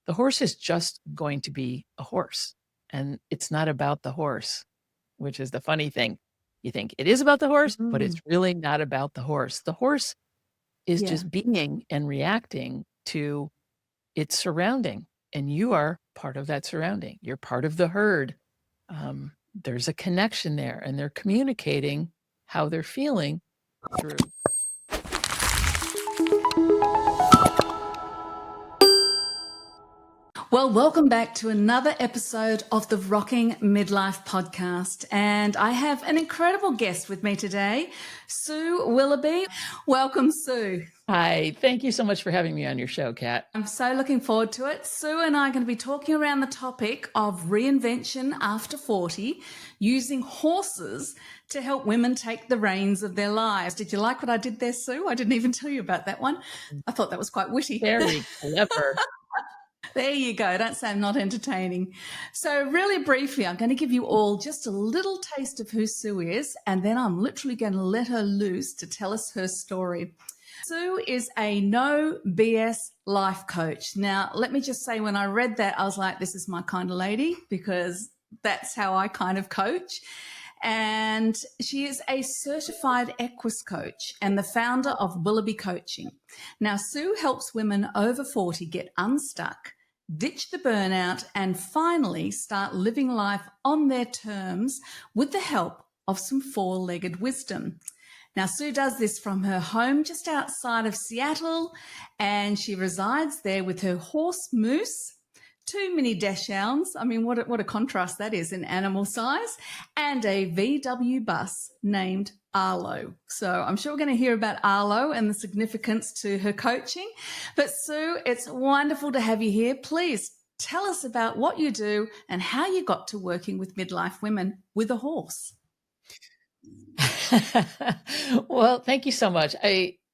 the horse is just going to be a horse. And it's not about the horse, which is the funny thing. You think it is about the horse, but it's Mm. really not about the horse. The horse is Yeah. just being and reacting to its surrounding, and you are part of that surrounding. You're part of the herd. There's a connection there, and they're communicating how they're feeling through. Well, welcome back to another episode of the Rocking Midlife podcast. And I have an incredible guest with me today, Sue Willoughby. Welcome, Sue. Hi, thank you so much for having me on your show, Kat. I'm so looking forward to it. Sue and I are going to be talking around the topic of reinvention after 40, using horses to help women take the reins of their lives. Did you like what I did there, Sue? I didn't even tell you about that one. I thought that was quite witty. Very clever. There you go. Don't say I'm not entertaining. So really briefly, I'm going to give you all just a little taste of who Sue is, and then I'm literally going to let her loose to tell us her story. Sue is a no BS life coach. Now, let me just say, when I read that, I was like, this is my kind of lady, because that's how I kind of coach. And she is a certified Equus Coach and the founder of Willoughby Coaching. Now, Sue helps women over 40 get unstuck, ditch the burnout, and finally start living life on their terms with the help of some four-legged wisdom. Now, Sue does this from her home just outside of Seattle, and she resides there with her horse Moose, 2 mini Dachshunds. I mean, what a contrast that is in animal size, and a VW bus named Arlo. So I'm sure we're going to hear about Arlo and the significance to her coaching. But Sue, it's wonderful to have you here. Please tell us about what you do and how you got to working with midlife women with a horse. Well, thank you so much.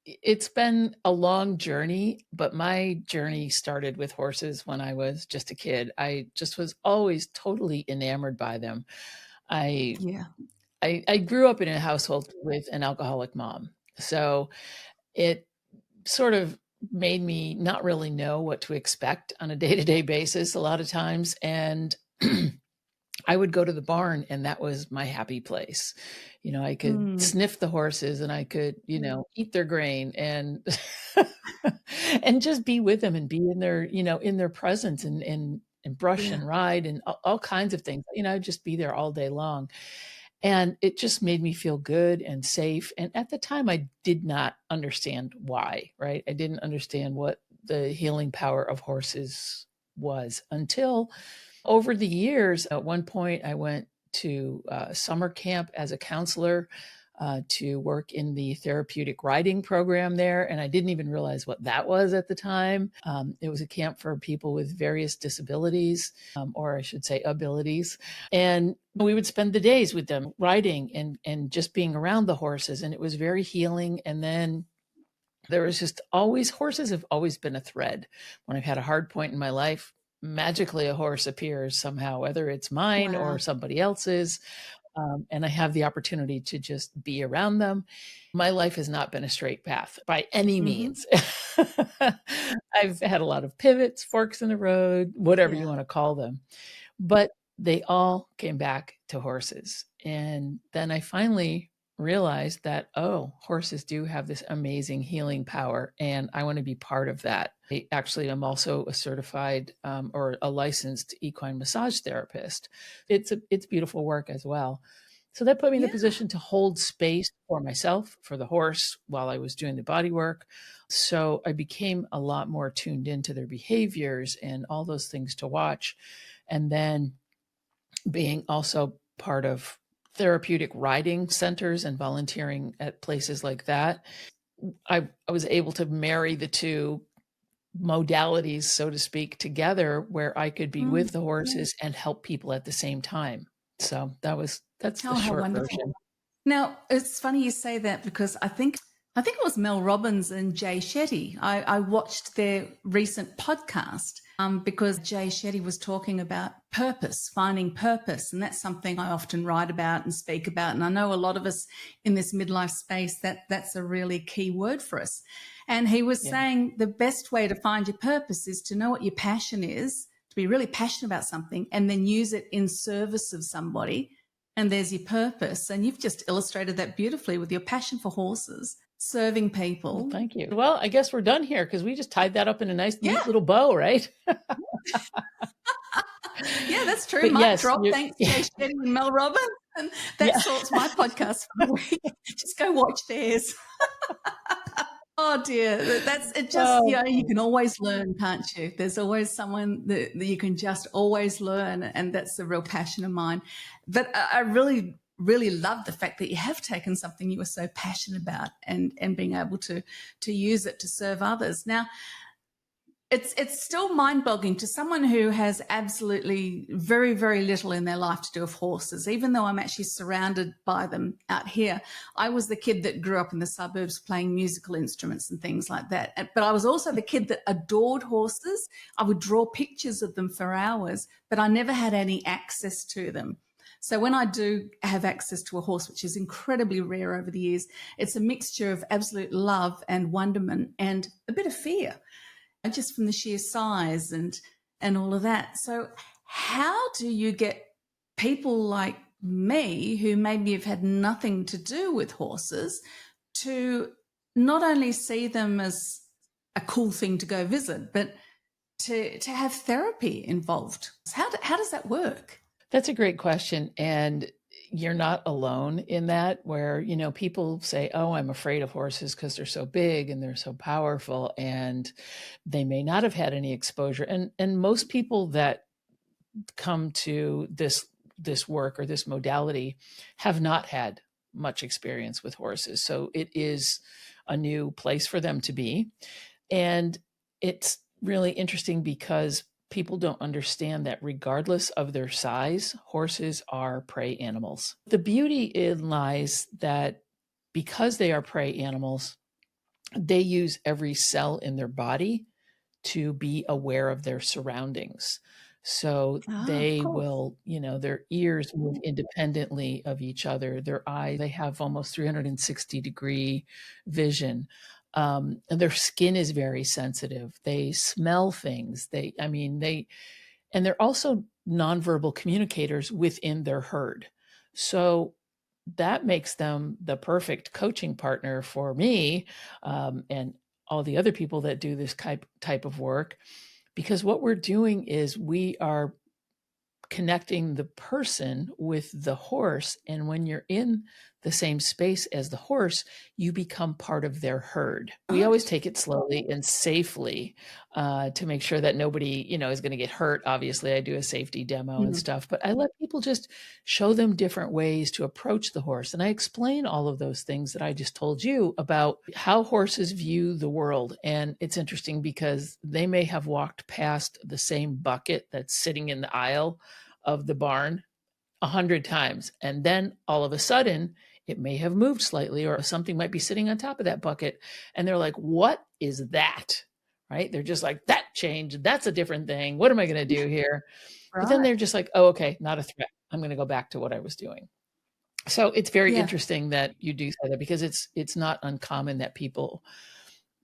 It's been a long journey, but my journey started with horses when I was just a kid. I just was always totally enamored by them. I Yeah. I grew up in a household with an alcoholic mom. So it sort of made me not really know what to expect on a day-to-day basis a lot of times. And I would go to the barn, and that was my happy place. I could sniff the horses, and I could, eat their grain and and just be with them and be in their presence and brush Yeah. and ride and all kinds of things. Just be there all day long. And it just made me feel good and safe. And at the time, I did not understand why, right? I didn't understand what the healing power of horses was until over the years. At one point, I went to summer camp as a counselor to work in the therapeutic riding program there. And I didn't even realize what that was at the time. It was a camp for people with various disabilities, or I should say abilities. And we would spend the days with them riding and just being around the horses. And it was very healing. And then there was just always, horses have always been a thread. When I've had a hard point in my life, magically a horse appears somehow, whether it's mine or Wow. somebody else's. And I have the opportunity to just be around them. My life has not been a straight path by any means. I've had a lot of pivots, forks in the road, whatever you Yeah. want to call them. But they all came back to horses. And then I finally realized that, horses do have this amazing healing power, and I want to be part of that. I actually am also a certified or a licensed equine massage therapist. It's beautiful work as well. So that put me in the position to hold space for myself, for the horse, while I was doing the body work. So I became a lot more tuned into their behaviors and all those things to watch. And then being also part of therapeutic riding centers and volunteering at places like that, I was able to marry the two modalities, so to speak, together, where I could be with the horses and help people at the same time. So that's the Oh, how short wonderful. version. Now, it's funny you say that, because I think I think it was Mel Robbins and Jay Shetty. I watched their recent podcast because Jay Shetty was talking about purpose, finding purpose. And that's something I often write about and speak about. And I know a lot of us in this midlife space, that's a really key word for us. And he was Yeah. saying the best way to find your purpose is to know what your passion is, to be really passionate about something, and then use it in service of somebody. And there's your purpose. And you've just illustrated that beautifully with your passion for horses, serving Well, people. thank you. Well, I guess we're done here because we just tied that up in a nice, Yeah, neat little bow, right? yeah, that's true. But Mic yes, drop. Thanks, Jay Shetty and Mel Robbins. And that yeah. sorts my podcast for the week. Just go watch theirs. Oh dear, that's it. Just, Oh, you can always learn, can't you? There's always someone that you can just always learn, and that's a real passion of mine. But I really, really love the fact that you have taken something you were so passionate about and being able to use it to serve others. Now, it's still mind-boggling to someone who has absolutely very, very little in their life to do with horses, even though I'm actually surrounded by them out here. I was the kid that grew up in the suburbs playing musical instruments and things like that. But I was also the kid that adored horses. I would draw pictures of them for hours, but I never had any access to them. So when I do have access to a horse, which is incredibly rare over the years, it's a mixture of absolute love and wonderment and a bit of fear, just from the sheer size and all of that. So how do you get people like me who maybe have had nothing to do with horses to not only see them as a cool thing to go visit, but to have therapy involved? How does that work? that's a great question. And you're not alone in that, where, people say, oh, I'm afraid of horses because they're so big and they're so powerful, and they may not have had any exposure. And most people that come to this work or this modality have not had much experience with horses. So it is a new place for them to be. And it's really interesting because people don't understand that regardless of their size, horses are prey animals. The beauty lies that because they are prey animals, they use every cell in their body to be aware of their surroundings. So Of they course. will, their ears move independently of each other. Their eyes, they have almost 360-degree vision. And their skin is very sensitive. They smell things. And they're also nonverbal communicators within their herd. So that makes them the perfect coaching partner for me, and all the other people that do this type of work, because what we're doing is we are connecting the person with the horse. And when you're in the same space as the horse, you become part of their herd. We always take it slowly and safely, to make sure that nobody, is going to get hurt. Obviously, I do a safety demo and Mm. stuff, but I let people just show them different ways to approach the horse. And I explain all of those things that I just told you about how horses view the world. And it's interesting because they may have walked past the same bucket that's sitting in the aisle of the barn 100 times. And then all of a sudden, it may have moved slightly, or something might be sitting on top of that bucket. And they're like, what is that? Right? They're just like, that changed. That's a different thing. What am I going to do here? But then Right. they're just like, oh, okay, not a threat. I'm going to go back to what I was doing. So it's very Yeah. interesting that you do say that, because it's not uncommon that people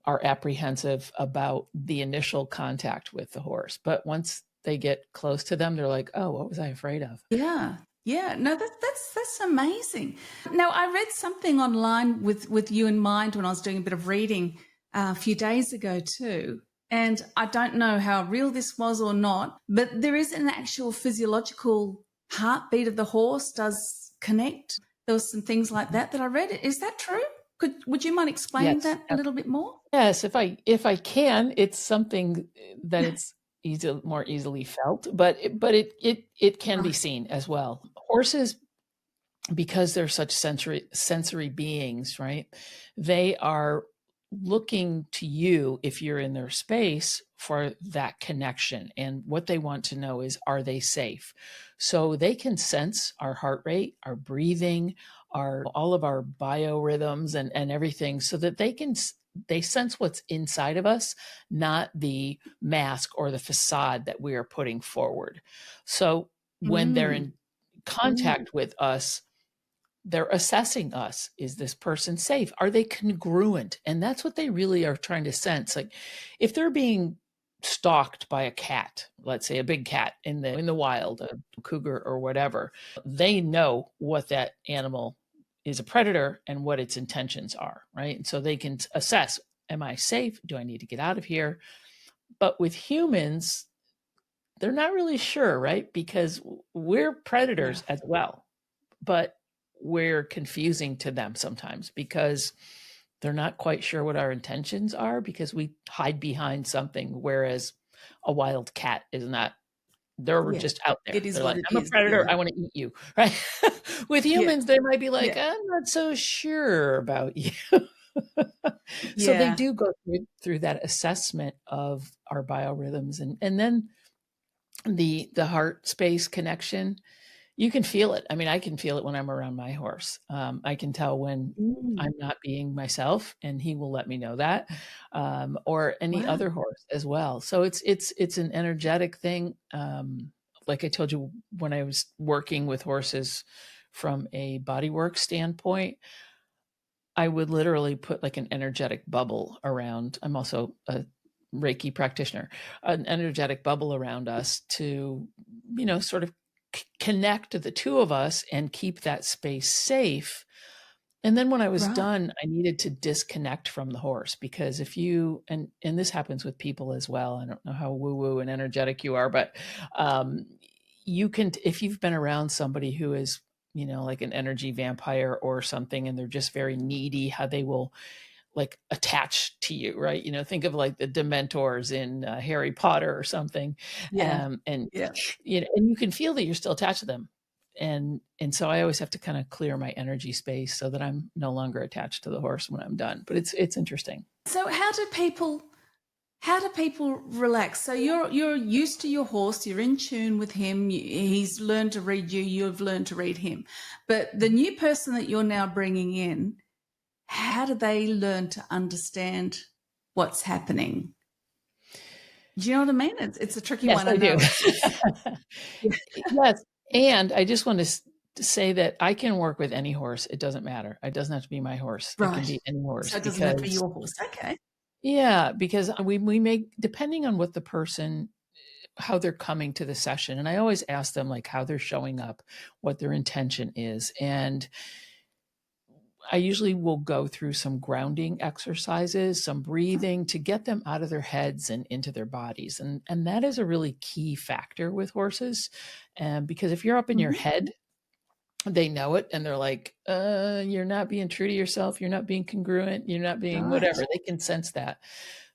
are apprehensive about the initial contact with the horse. But once they get close to them, they're like, oh, what was I afraid of? Yeah. Yeah. No, that's amazing. Now, I read something online with you in mind when I was doing a bit of reading a few days ago too. And I don't know how real this was or not, but there is an actual physiological heartbeat of the horse does connect. There was some things like that I read. Is that true? Would you mind explaining Yes. that a little bit more? Yes, if I can, it's something that it's more easily felt, but it can be Right. seen as well. Horses, because they're such sensory beings, right? They are looking to you, if you're in their space, for that connection. And what they want to know is, are they safe? So they can sense our heart rate, our breathing, all of our biorhythms and everything, so that they sense what's inside of us, not the mask or the facade that we are putting forward. So when they're Mm. in contact with us, they're assessing us. Is this person safe? Are they congruent? And that's what they really are trying to sense. Like if they're being stalked by a cat, let's say a big cat in the wild, a cougar or whatever, they know what that animal is, a predator, and what its intentions are, right? And so they can assess, am I safe? Do I need to get out of here? But with humans, they're not really sure, right? Because we're Yeah. predators as well, but we're confusing to them sometimes because they're not quite sure what our intentions are, because we hide behind something, whereas a wild cat is not. They're Yeah. just out It there. is They're what like, it I'm a is. predator. Yeah. I want to eat you, right? With Yeah. humans, they might be like, Yeah. I'm not so sure about you. So they Yeah. do go through that assessment of our biorhythms, and then the heart space connection. You can feel it. I mean, I can feel it when I'm around my horse. I can tell when Mm. I'm not being myself, and he will let me know that, or any Wow. other horse as well. So it's an energetic thing. Like I told you, when I was working with horses from a bodywork standpoint, I would literally put like an energetic bubble around. I'm also a Reiki practitioner, an energetic bubble around us to, sort of connect the two of us and keep that space safe. And then when I was Right. done, I needed to disconnect from the horse, because if you, and this happens with people as well. I don't know how woo woo and energetic you are, but um, you can, if you've been around somebody who is, like an energy vampire or something, and they're just very needy, how they will like attach to you, right? Think of like the Dementors in Harry Potter or something, Yeah. and Yeah. and you can feel that you're still attached to them, and so I always have to kind of clear my energy space so that I'm no longer attached to the horse when I'm done. But it's interesting. So how do people relax? So you're used to your horse, you're in tune with him, he's learned to read you, you've learned to read him. But the new person that you're now bringing in, how do they learn to understand what's happening? Do you know what I mean? It's a tricky Yes, one. I I do. know it's Yes, and I just want to say that I can work with any horse. It doesn't matter. It doesn't have to be my horse. It can right. be any So horse, it doesn't have to be because your horse. Okay. yeah, because we make, depending on what the person, how they're coming to the session. And I always ask them like how they're showing up, what their intention is. And I usually will go through some grounding exercises, some breathing, to get them out of their heads and into their bodies. And that is a really key factor with horses. And because if you're up in your Hmm. head, they know it, and they're like, you're not being true to yourself, you're not being congruent, you're not being Right. whatever. They can sense that.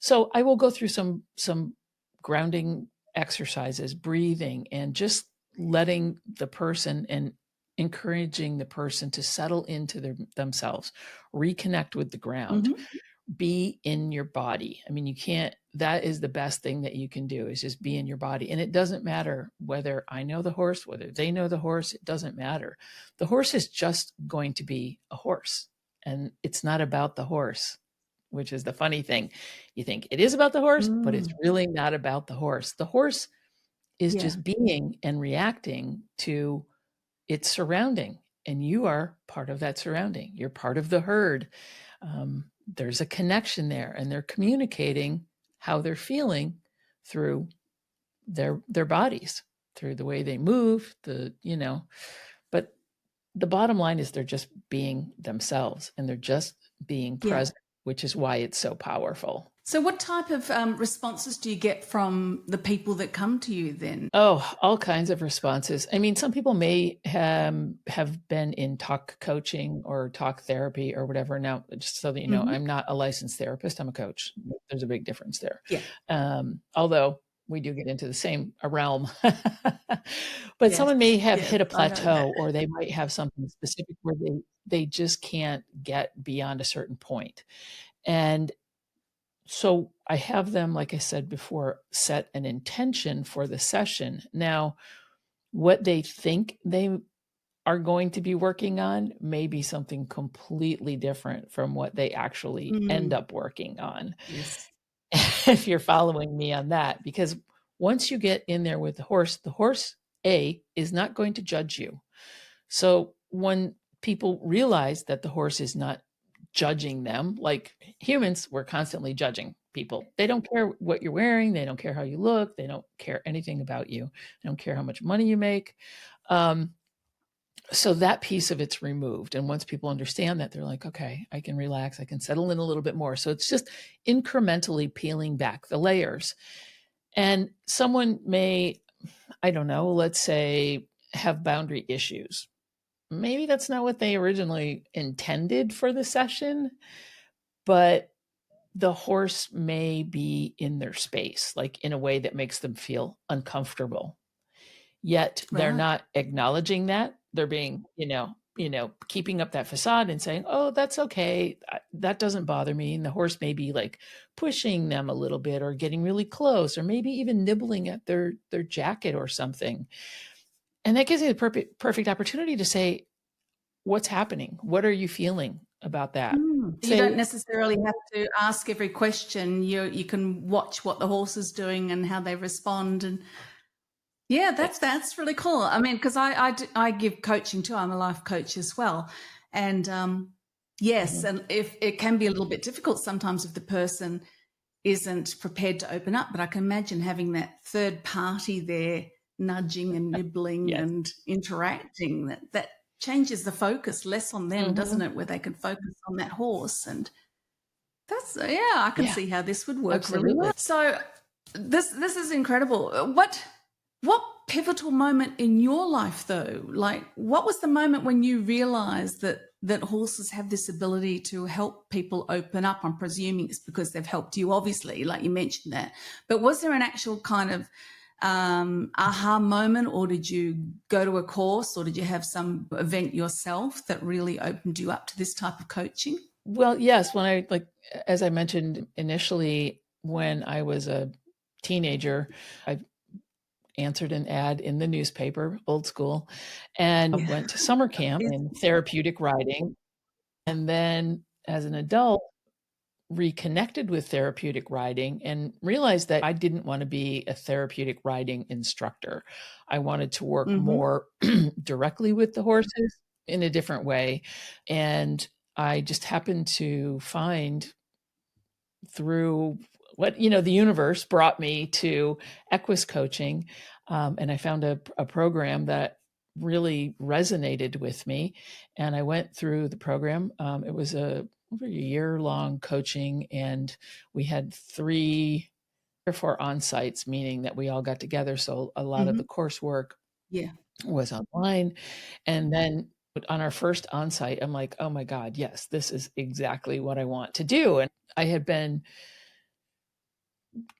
So I will go through some grounding exercises, breathing, and just letting the person and encouraging the person to settle into themselves, reconnect with the ground, Hmm. be in your body. I mean, you can't, that is the best thing that you can do, is just be in your body. And it doesn't matter whether I know the horse, whether they know the horse, it doesn't matter. The horse is just going to be a horse, and it's not about the horse, which is the funny thing. You think it is about the horse, but it's Mm. really not about the horse. The horse is Yeah. just being and reacting to its surrounding, and you are part of that surrounding. You're part of the herd. There's a connection there, and they're communicating how they're feeling through their bodies, through the way they move, but the bottom line is they're just being themselves, and they're just being Yeah. present, which is why it's so powerful. So what type of responses do you get from the people that come to you then? Oh, all kinds of responses. I mean, some people may have been in talk coaching or talk therapy or whatever. Now, just so that you know, Hmm. I'm not a licensed therapist. I'm a coach. There's a big difference there. Yeah. Although we do get into the same realm. But Yes. someone may have Yes. hit a I know that. plateau, or they might have something specific where they just can't get beyond a certain point. And so I have them, like I said before, set an intention for the session. Now, what they think are going to be working on may be something completely different from what they actually end Mm, up working on. yes. If you're following me on that, because once you get in there with the horse A is not going to judge you. So when people realize that the horse is not judging them, like humans, we're constantly judging people. They don't care what you're wearing. They don't care how you look. They don't care anything about you. They don't care how much money you make. So that piece of it's removed. And once people understand that, they're like, okay, I can relax. I can settle in a little bit more. So it's just incrementally peeling back the layers. And someone may, I don't know, let's say have boundary issues. Maybe that's not what they originally intended for the session, but the horse may be in their space, like in a way that makes them feel uncomfortable. Yet they're Right. not acknowledging that. They're being, keeping up that facade and saying, "Oh, that's okay. That doesn't bother me." And the horse may be like pushing them a little bit or getting really close or maybe even nibbling at their jacket or something. And that gives you the perfect opportunity to say, "What's happening? What are you feeling about that?" Mm. You Say, don't necessarily have to ask every question. You can watch what the horse is doing and how they respond. And yeah, that's really cool. I mean, because I give coaching too. I'm a life coach as well, and yes, Mhm. and if it can be a little bit difficult sometimes if the person isn't prepared to open up, but I can imagine having that third party there nudging and nibbling Yes. and interacting that changes the focus less on them, doesn't Mhm. it? Where they can focus on that horse. And that's yeah, I can Yeah, see how this would work really well. absolutely. So this is incredible. What pivotal moment in your life though? Like what was the moment when you realized that horses have this ability to help people open up? I'm presuming it's because they've helped you, obviously, like you mentioned that. But was there an actual kind of aha moment, or did you go to a course, or did you have some event yourself that really opened you up to this type of coaching? Well, yes, when I like as I mentioned initially, when I was a teenager, I answered an ad in the newspaper, old school, and Yeah. went to summer camp in therapeutic riding. And then as an adult, reconnected with therapeutic riding and realized that I didn't want to be a therapeutic riding instructor. I wanted to work Mm-hmm. more directly with the horses in a different way. And I just happened to find through the universe brought me to Equus Coaching. And I found a program that really resonated with me. And I went through the program. It was over a year-long coaching, and we had 3 or 4 on-sites, meaning that we all got together. So a lot of Mm-hmm. the coursework Yeah. was online. And then on our first on-site, I'm like, oh my God, yes, this is exactly what I want to do. And I had been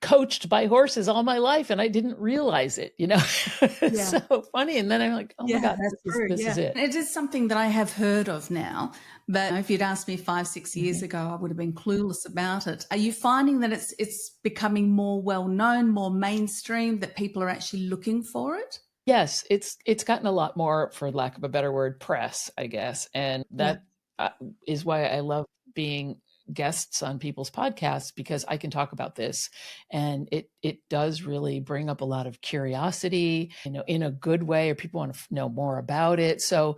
coached by horses all my life and I didn't realize it, you know? It's Yeah. so funny. And then I'm like, oh my Yeah, God, that's true. this is Yeah. it. It is something that I have heard of now, but if you'd asked me 5, 6 years Mhm. ago, I would have been clueless about it. Are you finding that it's becoming more well known, more mainstream, that people are actually looking for it? Yes, it's gotten a lot more, for lack of a better word, press, I guess. And Yeah. that uh, is why I love being guests on people's podcasts, because I can talk about this and it does really bring up a lot of curiosity, in a good way, or people want to know more about it. So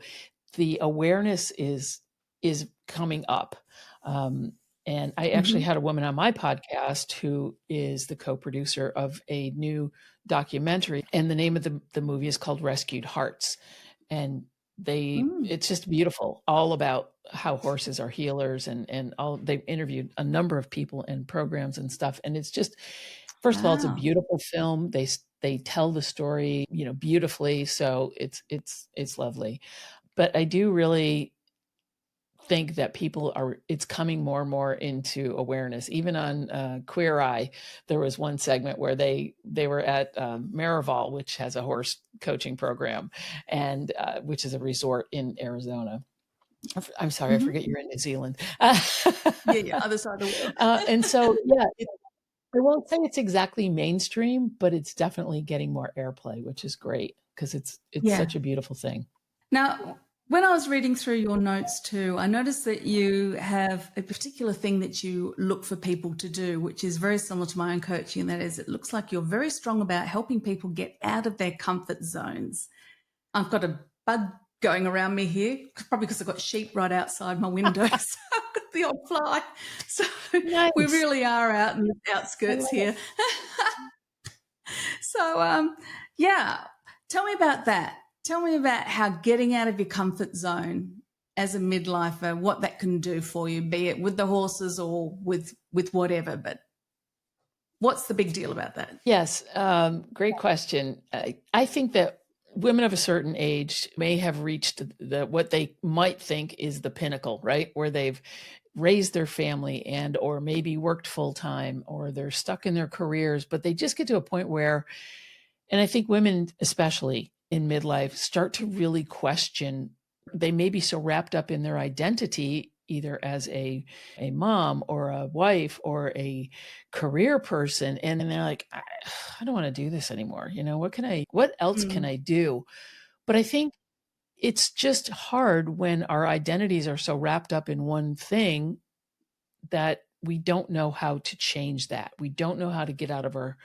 the awareness is coming up. Um, and I actually Hmm. had a woman on my podcast who is the co-producer of a new documentary, and the name of the movie is called Rescued Hearts. And Mm. it's just beautiful, all about how horses are healers, and all. They've interviewed a number of people and programs and stuff, and it's just, first of all, it's a Wow. beautiful film. They tell the story, beautifully, so it's lovely. But I do really think that it's coming more and more into awareness. Even on Queer Eye, there was one segment where they were at Marival, which has a horse coaching program, and which is a resort in Arizona. I'm sorry, I Hmm. forget you're in New Zealand. Yeah, yeah. Other side of the world. And so, yeah, I won't say it's exactly mainstream, but it's definitely getting more airplay, which is great because it's Yeah. such a beautiful thing. Now, when I was reading through your notes too, I noticed that you have a particular thing that you look for people to do, which is very similar to my own coaching. And that is, it looks like you're very strong about helping people get out of their comfort zones. I've got a bug going around me here, probably because I've got sheep right outside my window. So I've got the odd fly. So we Nice. really are out in the I outskirts love it. here. So, yeah, tell me about that. Tell me about how getting out of your comfort zone as a midlifer, what that can do for you, be it with the horses or with whatever. But what's the big deal about that? Yes, great question. I think that women of a certain age may have reached what they might think is the pinnacle, right? Where they've raised their family and or maybe worked full time, or they're stuck in their careers, but they just get to a point where, and I think women, especially in midlife, start to really question. They may be so wrapped up in their identity, either as a mom or a wife or a career person, and they're like, I don't want to do this anymore. What else can Mm, I do? But I think it's just hard when our identities are so wrapped up in one thing that we don't know how to change that. We don't know how to get out of our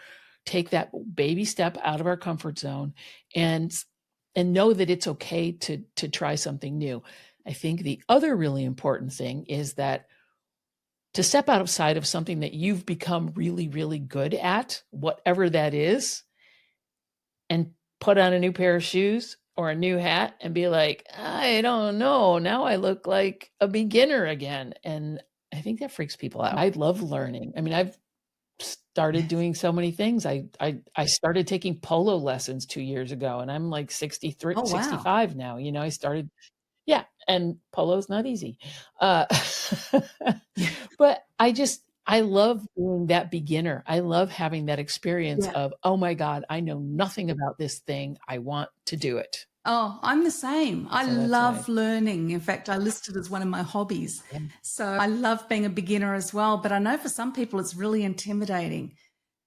take that baby step out of our comfort zone and know that it's okay to try something new. I think the other really important thing is that to step outside of something that you've become really, really good at, whatever that is, and put on a new pair of shoes or a new hat and be like, I don't know. Now I look like a beginner again. And I think that freaks people out. I love learning. I mean, I've started yes. doing so many things. I started taking polo lessons 2 years ago, and I'm like 63, Oh, wow. 65 now. I started, yeah, and polo's not easy. Uh, Yeah. but I love being that beginner. I love having that experience Yeah. of, oh my God, I know nothing about this thing. I want to do it. Oh, I'm the same. I So that's what love learning. In fact, I list it as one of my hobbies. yeah. So I love being a beginner as well. But I know for some people it's really intimidating.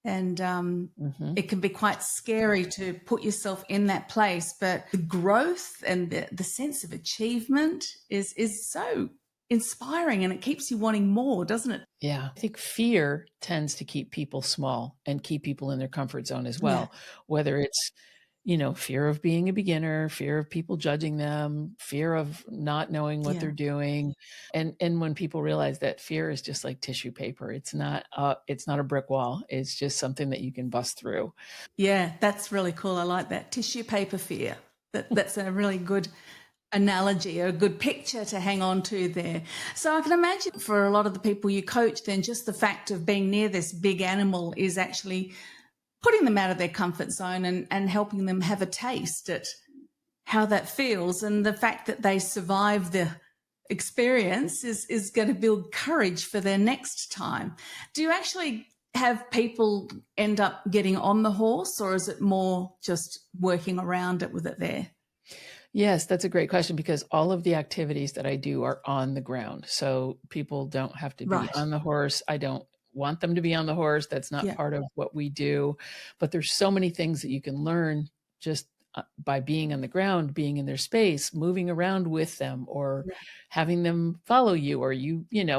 And Mhm. it can be quite scary to put yourself in that place. But the growth and the sense of achievement is so inspiring, and it keeps you wanting more, doesn't it? Yeah. I think fear tends to keep people small and keep people in their comfort zone as Yeah. well, whether it's, fear of being a beginner, fear of people judging them, fear of not knowing what Yeah. they're doing. And when people realize that fear is just like tissue paper, it's not a brick wall. It's just something that you can bust through. Yeah, that's really cool. I like that. Tissue paper fear. That's a really good analogy, a good picture to hang on to there. So I can imagine for a lot of the people you coach, then just the fact of being near this big animal is actually putting them out of their comfort zone and helping them have a taste at how that feels. And the fact that they survive the experience is going to build courage for their next time. Do you actually have people end up getting on the horse, or is it more just working around it with it there? Yes, that's a great question because all of the activities that I do are on the ground. So people don't have to be Right. on the horse. I don't want them to be on the horse. That's not Yeah. part of what we do. But there's so many things that you can learn just by being on the ground, being in their space, moving around with them, or having them follow you, or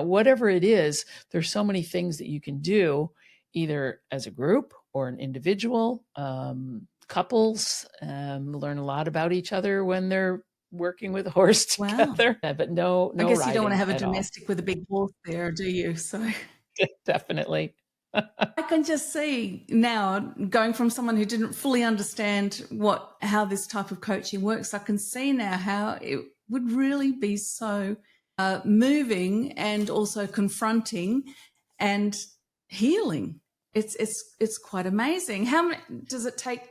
whatever it is. There's so many things that you can do either as a group or an individual. Couples learn a lot about each other when they're working with a horse Wow. together, but no, I no guess you don't want to riding have a at all. domestic with a big horse there, do you? So Definitely. I can just see now, going from someone who didn't fully understand how this type of coaching works, I can see now how it would really be so moving and also confronting and healing. It's quite amazing. How many, does it take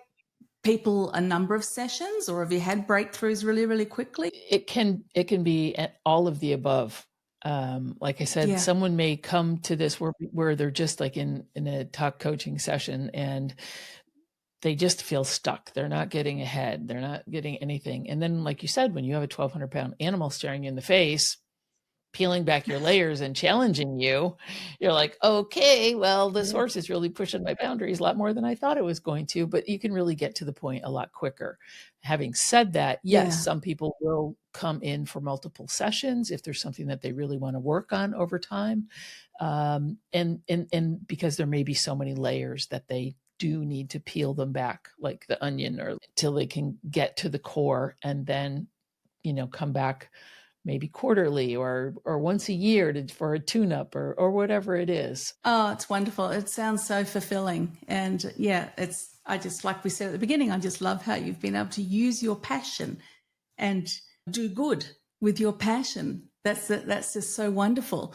people a number of sessions, or have you had breakthroughs really, really quickly? It can be all of the above. Like I said, Yeah. someone may come to this where they're just like in a talk coaching session and they just feel stuck. They're not getting ahead. They're not getting anything. And then, like you said, when you have a 1,200-pound animal staring you in the face, peeling back your layers and challenging you, you're like, okay, well, this horse is really pushing my boundaries a lot more than I thought it was going to, but you can really get to the point a lot quicker. Having said that, yes, Yeah. some people will come in for multiple sessions if there's something that they really want to work on over time. And because there may be so many layers that they do need to peel them back like the onion or till they can get to the core, and then, come back maybe quarterly or once a year for a tune-up or whatever it is. Oh, it's wonderful. It sounds so fulfilling. And yeah, I just, like we said at the beginning, I just love how you've been able to use your passion and do good with your passion. That's just so wonderful.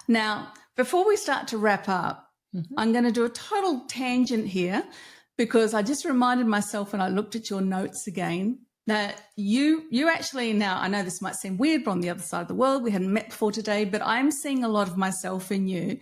Now, before we start to wrap up, I'm going to do a total tangent here, because I just reminded myself when I looked at your notes again that you actually, now I know this might seem weird, but on the other side of the world, we hadn't met before today, but I'm seeing a lot of myself in you,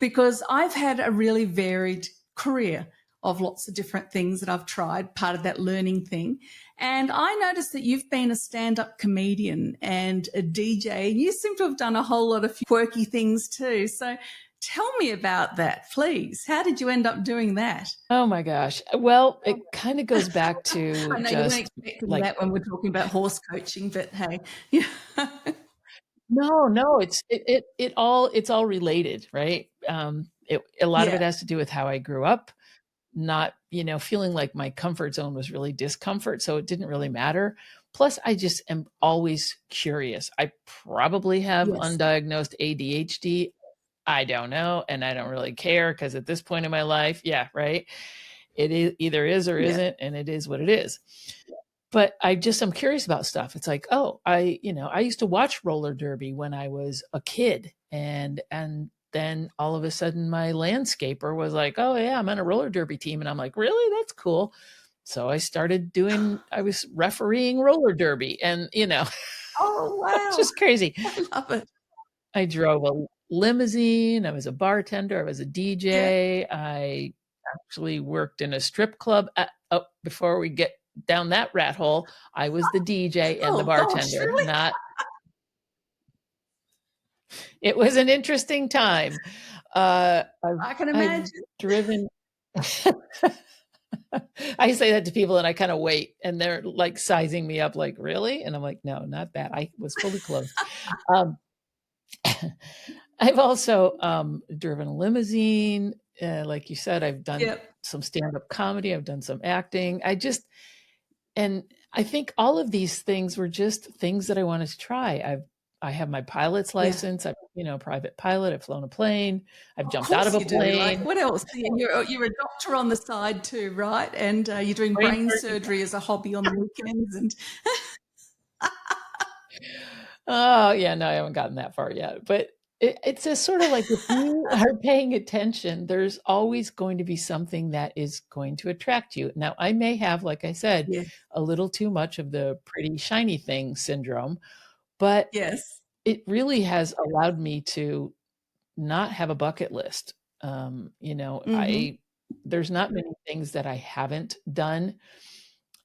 because I've had a really varied career of lots of different things that I've tried, part of that learning thing. And I noticed that you've been a stand-up comedian and a DJ, and you seem to have done a whole lot of quirky things too. So tell me about that, please. How did you end up doing that? Oh my gosh. Well, it kind of goes back to I know you weren't just expecting like, that when we're talking about horse coaching, but hey, yeah, no, it's all related, right? A lot of yeah, it has to do with how I grew up, not, feeling like my comfort zone was really discomfort. So it didn't really matter. Plus, I just am always curious. I probably have yes, undiagnosed ADHD. I don't know. And I don't really care, because at this point in my life, yeah, right. It is either is or yeah, isn't, and it is what it is. But I'm curious about stuff. It's like, oh, I used to watch roller derby when I was a kid, and then all of a sudden my landscaper was like, oh yeah, I'm on a roller derby team, and I'm like, really? That's cool. So I was refereeing roller derby, and oh wow, just crazy. I love it. I drove a limousine, I was a bartender, I was a Yeah. DJ, I actually worked in a strip club. Before we get down that rat hole, I was the DJ and the Oh gosh, bartender. really? Not It was an interesting time. I can I've imagine. driven I say that to people and I kind of wait, and they're like sizing me up like, "Really?" And I'm like, "No, not that. I was fully clothed." Um, I've also driven a limousine. Like you said, I've done Yep. some stand-up comedy. I've done some acting. And I think all of these things were just things that I wanted to try. I have my pilot's Yeah. license. I'm, a private pilot. I've flown a plane. I've Of jumped out of course a you do. Like, plane. what else? Yeah, you're a doctor on the side too, right? And you're doing Brain brain surgeon. surgery as a hobby on the weekends. And Oh, yeah, no, I haven't gotten that far yet. But it's just sort of like, if you are paying attention, there's always going to be something that is going to attract you. Now, I may have, like I said, yeah, a little too much of the pretty shiny thing syndrome, but yes, it really has allowed me to not have a bucket list. mm-hmm. There's not many things that I haven't done.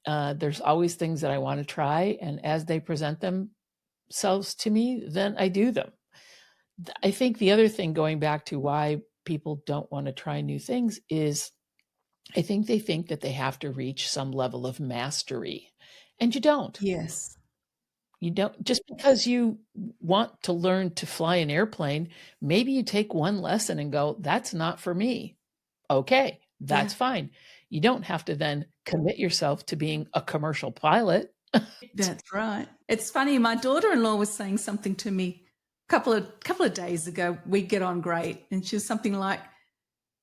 There's always things that I want to try, and as they present themselves to me, then I do them. I think the other thing, going back to why people don't want to try new things, is I think they think that they have to reach some level of mastery, and you don't. Yes, You don't, just because you want to learn to fly an airplane, maybe you take one lesson and go, that's not for me. Okay, yeah, that's fine. You don't have to then commit yourself to being a commercial pilot. that's right. It's funny. My daughter-in-law was saying something to me a couple of days ago. We get on great, and she was something like,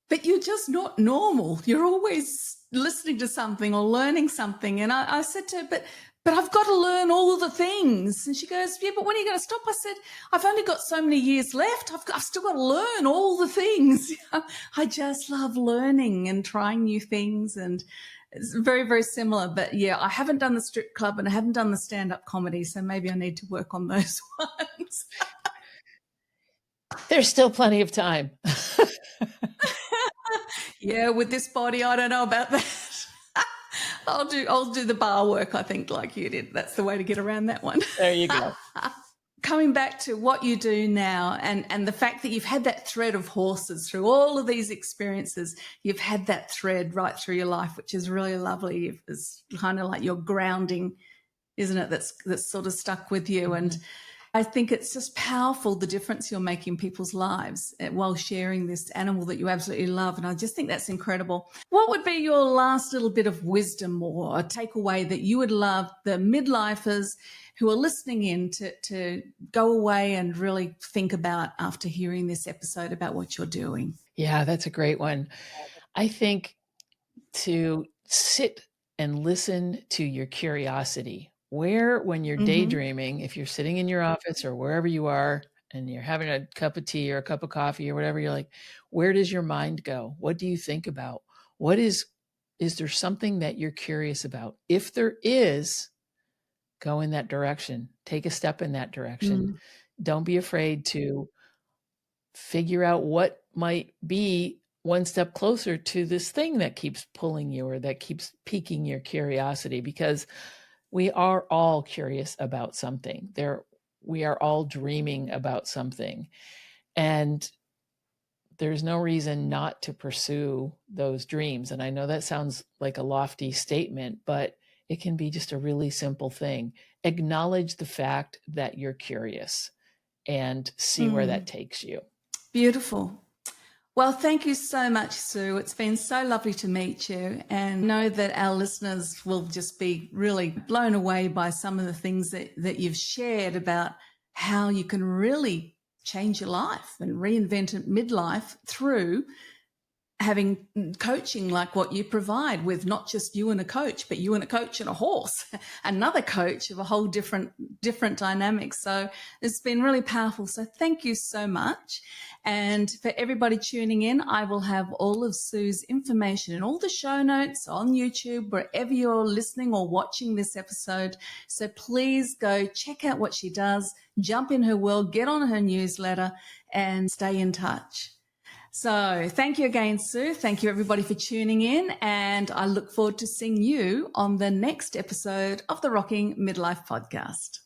but you're just not normal. You're always listening to something or learning something. And I said to her, but I've got to learn all the things. And she goes, yeah, but when are you going to stop? I said, I've only got so many years left. I've still got to learn all the things. I just love learning and trying new things. And it's very, very similar. But yeah, I haven't done the strip club and I haven't done the stand-up comedy. So maybe I need to work on those ones. There's still plenty of time. Yeah, with this body, I don't know about that. I'll do the bar work, I think, like you did. That's the way to get around that one. There you go. coming back to what you do now and the fact that you've had that thread of horses through all of these experiences, you've had that thread right through your life, which is really lovely. It's kind of like your grounding, isn't it? That's sort of stuck with you. And I think it's just powerful, the difference you're making in people's lives while sharing this animal that you absolutely love. And I just think that's incredible. What would be your last little bit of wisdom or a takeaway that you would love the midlifers who are listening in to go away and really think about after hearing this episode about what you're doing? Yeah, that's a great one. I think to sit and listen to your curiosity. Where, when you're daydreaming, if you're sitting in your office or wherever you are and you're having a cup of tea or a cup of coffee or whatever, you're like, where does your mind go? What do you think about? Is there something that you're curious about? If there is, go in that direction. Take a step in that direction. Don't be afraid to figure out what might be one step closer to this thing that keeps pulling you or that keeps piquing your curiosity, because we are all curious about something. We are all dreaming about something. And there's no reason not to pursue those dreams. And I know that sounds like a lofty statement, but it can be just a really simple thing. Acknowledge the fact that you're curious and see where that takes you. Beautiful. Well, thank you so much, Sue. It's been so lovely to meet you, and know that our listeners will just be really blown away by some of the things that you've shared about how you can really change your life and reinvent it midlife through having coaching like what you provide, with not just you and a coach, but you and a coach and a horse, another coach, of a whole different dynamics. So it's been really powerful. So thank you so much. And for everybody tuning in, I will have all of Sue's information in all the show notes on YouTube, wherever you're listening or watching this episode. So please go check out what she does, jump in her world, get on her newsletter, and stay in touch. So thank you again, Sue. Thank you, everybody, for tuning in. And I look forward to seeing you on the next episode of the Rocking Midlife Podcast.